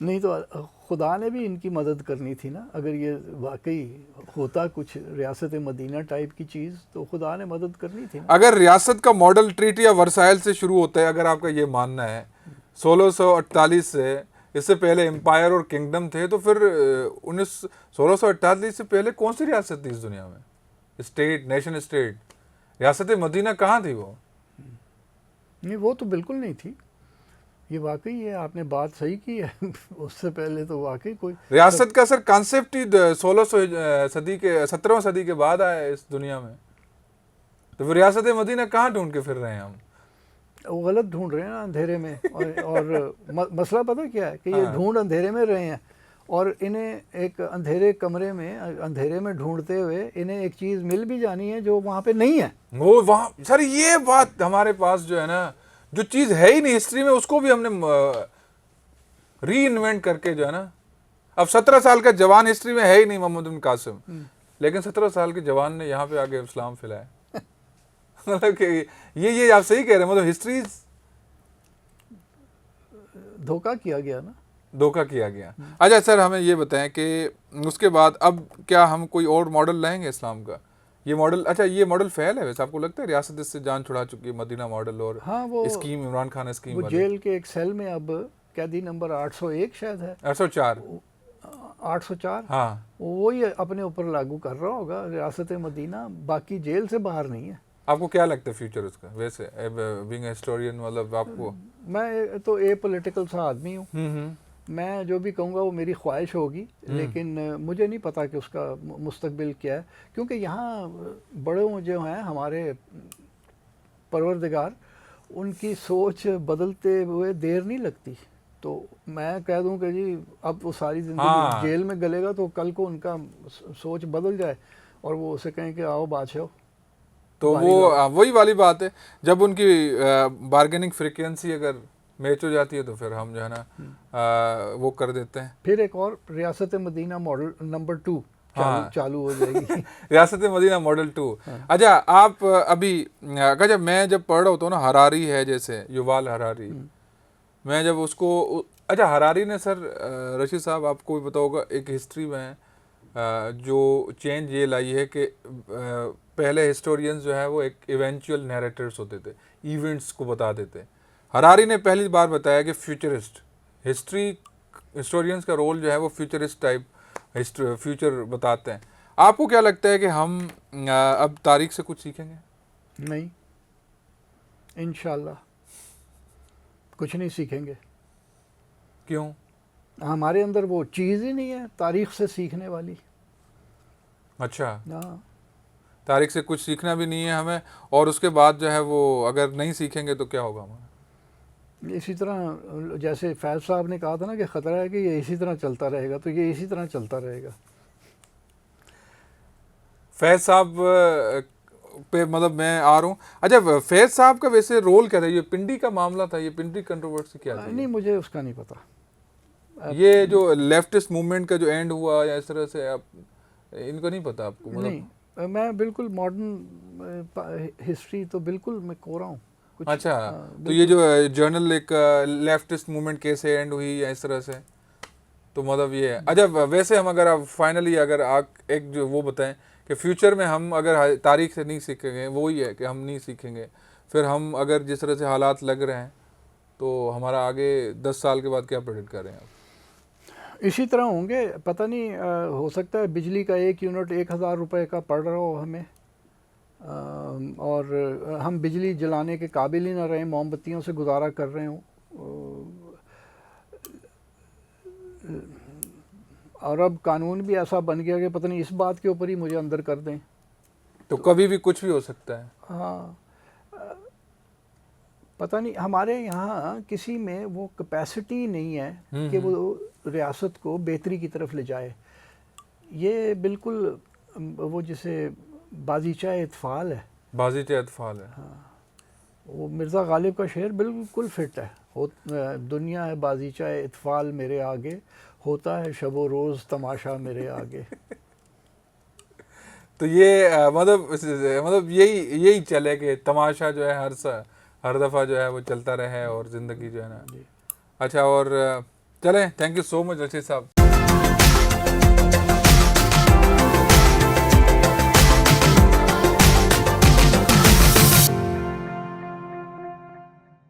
नहीं तो खुदा ने भी इनकी मदद करनी थी ना। अगर ये वाकई होता कुछ रियासत मदीना टाइप की चीज़ तो खुदा ने मदद करनी थी ना। अगर रियासत का मॉडल ट्रीटी या वर्साइल से शुरू होता है, अगर आपका ये मानना है 1648 से, इससे पहले एम्पायर और किंगडम थे, तो फिर 1648 से पहले कौन सी रियासत थी इस दुनिया में? स्टेट, नेशन स्टेट, रियासत मदीना कहाँ थी वो? नहीं, वो तो बिल्कुल नहीं थी। ये वाकई है, आपने बात सही की है। उससे पहले तो वाकई कोई रियासत का सर कॉन्सेप्ट ही 17वीं सदी के बाद आया इस दुनिया में। तो फिर रियासत मदीना कहाँ ढूंढ के फिर रहे हैं हम? वो गलत ढूंढ रहे हैं ना अंधेरे में। और मसला पता क्या है कि ये ढूंढ अंधेरे में रहे हैं, और इन्हें एक अंधेरे कमरे में अंधेरे में ढूंढते हुए इन्हें एक चीज़ मिल भी जानी है जो वहाँ पे नहीं है। वो वहाँ सर ये बात हमारे पास जो है ना, जो चीज़ है ही नहीं हिस्ट्री में, उसको भी हमने री इन्वेंट करके जो है ना, अब 17 साल का जवान हिस्ट्री में है ही नहीं, मोहम्मद बिन कासिम। लेकिन 17 साल के जवान ने यहाँ पे आके इस्लाम फैलाया। मतलब कि ये आप सही कह रहे हैं, मतलब हिस्ट्री धोखा किया गया ना, धोखा किया गया। अच्छा सर, हमें ये बताएं कि उसके बाद अब क्या हम कोई और मॉडल लाएंगे इस्लाम का? ये मॉडल, अच्छा ये मॉडल फेल है वैसे, आपको लगता है? रियासत इससे जान छुड़ा चुकी है, मदीना मॉडल और हाँ, वो स्कीम, इमरान खान स्कीम वो वाली। जेल के एक सेल में अब कैदी नंबर 801 शायद है, 804। 804, हाँ, वो ही अपने ऊपर लागू कर रहा होगा रियासत मदीना, बाकी जेल से बाहर नहीं है। आपको क्या लगता है फ्यूचर उसका वैसे, बीइंग ए हिस्टोरियन, मतलब आपको? मैं तो ए पॉलिटिकल सा आदमी हूँ, मैं जो भी कहूँगा वो मेरी ख्वाहिश होगी, लेकिन मुझे नहीं पता कि उसका मुस्तकबिल क्या है, क्योंकि यहाँ बड़े जो हैं हमारे परवरदिगार, उनकी सोच बदलते हुए देर नहीं लगती। तो मैं कह दूं कि जी अब वो सारी ज़िंदगी जेल में गलेगा, तो कल को उनका सोच बदल जाए और वो उसे कहें कि आओ बादशाह। तो वो वही वाली बात है, जब उनकी बार्गेनिंग फ्रीक्वेंसी अगर मैच हो जाती है तो फिर हम जो है ना वो कर देते हैं। फिर एक और रियासत मदीना मॉडल नंबर 2 चालू हो जाएगी। रियासत मदीना मॉडल 2। अच्छा, आप अभी अगर मैं जब पढ़ रहा होता हूँ ना, हरारी है जैसे, युवाल हरारी, मैं जब उसको, अच्छा हरारी ने सर, रशीद साहब आपको भी पता होगा, एक हिस्ट्री में जो चेंज ये लाई है कि पहले हिस्टोरियंस जो है वो एक इवेंचुअल नैरेटर्स होते थे, इवेंट्स को बता देते। हरारी ने पहली बार बताया कि फ्यूचरिस्ट हिस्टोरियंस का रोल जो है वो फ्यूचरिस्ट टाइप फ्यूचर बताते हैं। आपको क्या लगता है कि हम अब तारीख से कुछ सीखेंगे? नहीं, इंशाल्लाह कुछ नहीं सीखेंगे। क्यों? हमारे अंदर वो चीज़ ही नहीं है तारीख से सीखने वाली। अच्छा, हाँ, तारीख से कुछ सीखना भी नहीं है हमें, और उसके बाद जो है वो अगर नहीं सीखेंगे तो क्या होगा हमारा? इसी तरह जैसे फैज साहब ने कहा था ना कि ख़तरा है कि ये इसी तरह चलता रहेगा, तो ये इसी तरह चलता रहेगा। फैज साहब पे मतलब मैं आ रहा हूँ। अच्छा, फैज साहब का वैसे रोल क्या था? ये पिंडी का मामला था, ये पिंडी कंट्रोवर्सी क्या थी? नहीं, मुझे उसका नहीं पता। ये जो लेफ्टिस्ट मूवमेंट का जो एंड हुआ या इस तरह से, आप इनको नहीं पता आपको? मतलब नहीं, मैं बिल्कुल मॉडर्न हिस्ट्री तो बिल्कुल मैं कोरा हूँ। अच्छा, तो ये जो जर्नल एक लेफ्टिस्ट मूवमेंट कैसे एंड हुई या इस तरह से, तो मतलब ये है। अच्छा, वैसे हम अगर आप फाइनली अगर आप एक जो वो बताएं कि फ्यूचर में हम अगर तारीख से नहीं सीखेंगे, वो ही है कि हम नहीं सीखेंगे, फिर हम अगर जिस तरह से हालात लग रहे हैं तो हमारा आगे 10 साल के बाद क्या प्रेडिक्ट कर रहे हैं आप? इसी तरह होंगे, पता नहीं, हो सकता है बिजली का 1 यूनिट 1000 रुपये का पड़ रहा हो हमें, और हम बिजली जलाने के काबिल ही ना रहें, मोमबत्तियों से गुजारा कर रहे हों, और अब कानून भी ऐसा बन गया कि पता नहीं इस बात के ऊपर ही मुझे अंदर कर दें। तो कभी भी कुछ भी हो सकता है। हाँ, पता नहीं हमारे यहाँ किसी में वो कैपेसिटी नहीं है कि वो रियासत को बेहतरी की तरफ ले जाए। ये बिल्कुल वो जिसे बाजीचा इत्फाल है, बाजीचा इत्फाल है। हाँ, वो मिर्ज़ा गालिब का शेर बिल्कुल फिट है। दुनिया है बाजीचा इत्फाल मेरे आगे, होता है शबो रोज़ तमाशा मेरे आगे। तो ये मतलब यही चले कि तमाशा जो है हर दफ़ा जो है वो चलता रहे और ज़िंदगी जो है ना। अच्छा, और चलें, thank you so much Rashid साहब।